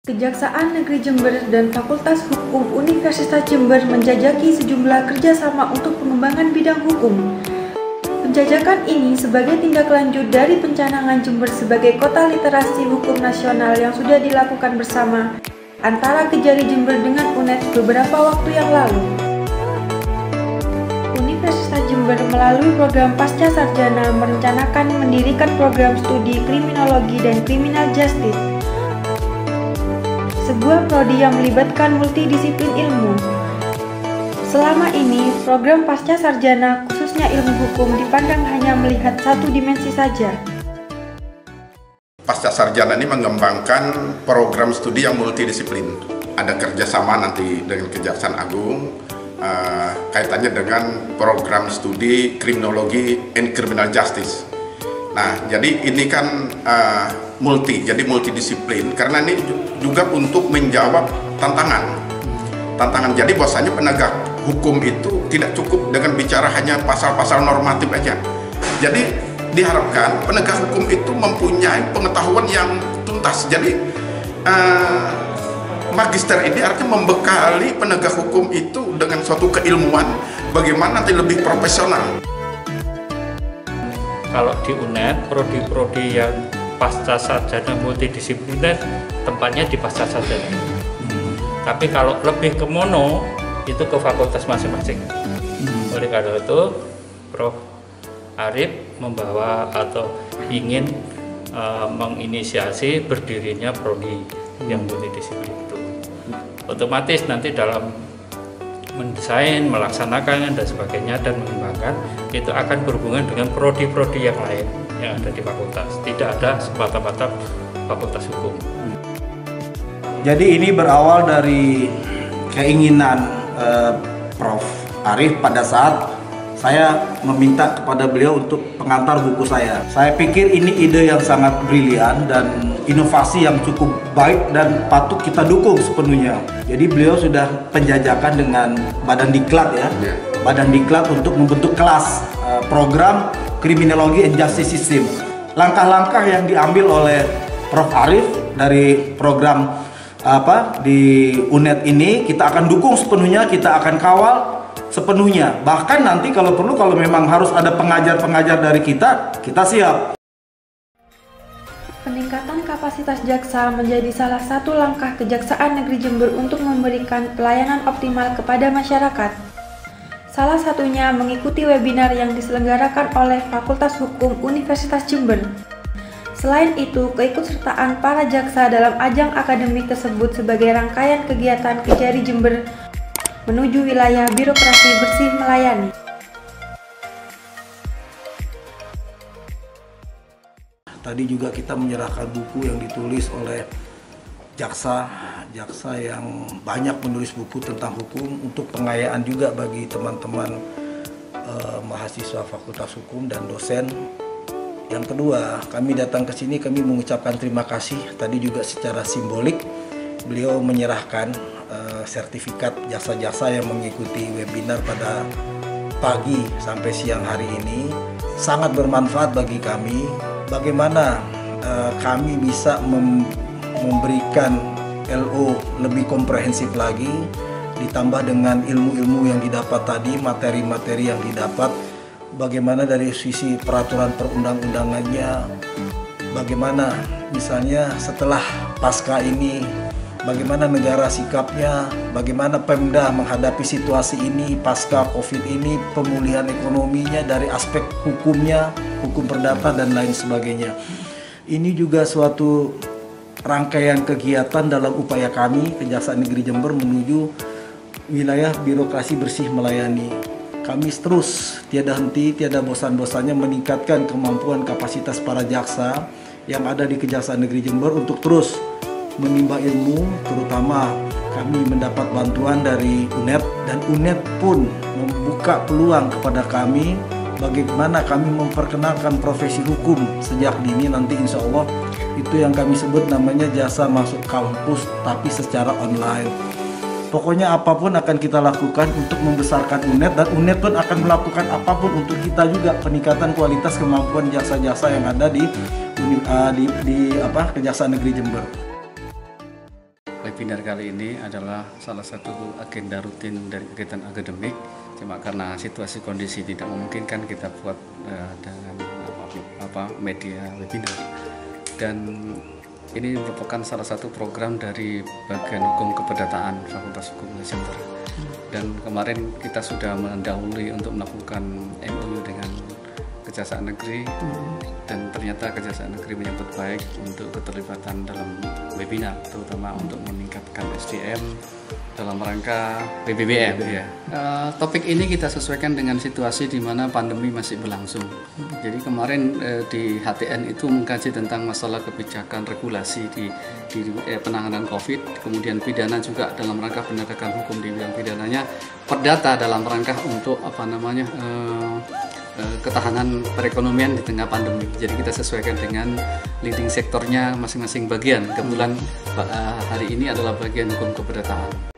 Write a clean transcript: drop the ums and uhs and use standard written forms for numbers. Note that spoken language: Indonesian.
Kejaksaan Negeri Jember dan Fakultas Hukum Universitas Jember menjajaki sejumlah kerjasama untuk pengembangan bidang hukum. Penjajakan ini sebagai tindak lanjut dari pencanangan Jember sebagai kota literasi hukum nasional yang sudah dilakukan bersama antara Kejari Jember dengan UNED beberapa waktu yang lalu. Universitas Jember melalui program Pasca Sarjana merencanakan mendirikan program studi Kriminologi dan Criminal Justice, sebuah prodi yang melibatkan multidisiplin ilmu. Selama ini, program Pasca Sarjana khususnya ilmu hukum dipandang hanya melihat satu dimensi saja. Pasca Sarjana ini mengembangkan program studi yang multidisiplin. Ada kerjasama nanti dengan Kejaksaan Agung, kaitannya dengan program studi Kriminologi and Criminal Justice. Nah, jadi ini kan jadi multidisiplin karena ini juga untuk menjawab tantangan. Jadi bahwasanya penegak hukum itu tidak cukup dengan bicara hanya pasal-pasal normatif aja. Jadi diharapkan penegak hukum itu mempunyai pengetahuan yang tuntas. Jadi magister ini artinya membekali penegak hukum itu dengan suatu keilmuan bagaimana nanti lebih profesional. Kalau di UNED, prodi-prodi yang pasca sarjana multidisipliner tempatnya di pasca sarjana. Tapi kalau lebih ke mono, itu ke fakultas masing-masing. Oleh karena itu, Prof. Arif membawa atau ingin menginisiasi berdirinya prodi yang multidisiplin itu. Otomatis nanti dalam mendesain, melaksanakan dan sebagainya dan mengembangkan itu akan berhubungan dengan prodi-prodi yang lain yang ada di fakultas. Tidak ada semata-mata fakultas hukum. Jadi ini berawal dari keinginan Prof. Arif pada saat saya meminta kepada beliau untuk pengantar buku saya. Saya pikir ini ide yang sangat brilian dan inovasi yang cukup baik dan patut kita dukung sepenuhnya. Jadi beliau sudah penjajakan dengan Badan Diklat ya, Badan Diklat untuk membentuk kelas program Kriminologi and Justice System. Langkah-langkah yang diambil oleh Prof. Arif dari program di UNED ini kita akan dukung sepenuhnya, kita akan kawal sepenuhnya. Bahkan nanti kalau perlu, kalau memang harus ada pengajar-pengajar dari kita siap. Peningkatan kapasitas jaksa menjadi salah satu langkah Kejaksaan Negeri Jember untuk memberikan pelayanan optimal kepada masyarakat. Salah satunya mengikuti webinar yang diselenggarakan oleh Fakultas Hukum Universitas Jember. Selain itu, keikutsertaan para jaksa dalam ajang akademik tersebut sebagai rangkaian kegiatan Kejari Jember menuju wilayah birokrasi bersih melayani. Tadi juga kita menyerahkan buku yang ditulis oleh jaksa yang banyak menulis buku tentang hukum untuk pengayaan juga bagi teman-teman mahasiswa Fakultas Hukum dan dosen. Yang kedua, kami datang ke sini, kami mengucapkan terima kasih. Tadi juga secara simbolik beliau menyerahkan sertifikat jasa-jasa yang mengikuti webinar pada pagi sampai siang hari ini. Sangat bermanfaat bagi kami. Bagaimana kami bisa memberikan LO lebih komprehensif lagi, ditambah dengan ilmu-ilmu yang didapat tadi, materi-materi yang didapat. Bagaimana dari sisi peraturan perundang-undangannya, bagaimana misalnya setelah pasca ini, bagaimana negara sikapnya, bagaimana Pemda menghadapi situasi ini, pasca COVID ini, pemulihan ekonominya dari aspek hukumnya, hukum perdata dan lain sebagainya. Ini juga suatu rangkaian kegiatan dalam upaya kami, Kejaksaan Negeri Jember menuju wilayah birokrasi bersih melayani. Kami terus tiada henti, tiada bosan-bosannya meningkatkan kemampuan kapasitas para jaksa yang ada di Kejaksaan Negeri Jember untuk terus menimba ilmu, terutama kami mendapat bantuan dari UNED dan UNED pun membuka peluang kepada kami bagaimana kami memperkenalkan profesi hukum sejak dini. Nanti insya Allah itu yang kami sebut namanya jasa masuk kampus tapi secara online. Pokoknya apapun akan kita lakukan untuk membesarkan UNED dan UNED pun akan melakukan apapun untuk kita juga peningkatan kualitas kemampuan jasa-jasa yang ada di Kejaksaan Negeri Jember. webinar kali ini adalah salah satu agenda rutin dari kegiatan akademik. Cuma karena situasi kondisi tidak memungkinkan kita buat dengan media webinar. Dan ini merupakan salah satu program dari bagian hukum keperdataan Fakultas Hukum Center. Dan kemarin kita sudah mendahului untuk melakukan MOU dengan Kejaksaan Negeri, dan ternyata Kejaksaan Negeri menyambut baik untuk keterlibatan dalam webinar, terutama untuk meningkatkan SDM dalam rangka PBBM. Ya. Topik ini kita sesuaikan dengan situasi di mana pandemi masih berlangsung. Jadi kemarin di HTN itu mengkaji tentang masalah kebijakan regulasi di penanganan COVID, kemudian pidana juga dalam rangka penegakan hukum di bidang pidananya, perdata dalam rangka untuk ketahanan perekonomian di tengah pandemi. Jadi kita sesuaikan dengan leading sektornya masing-masing bagian. Kebetulan hari ini adalah bagian hukum keperdataan.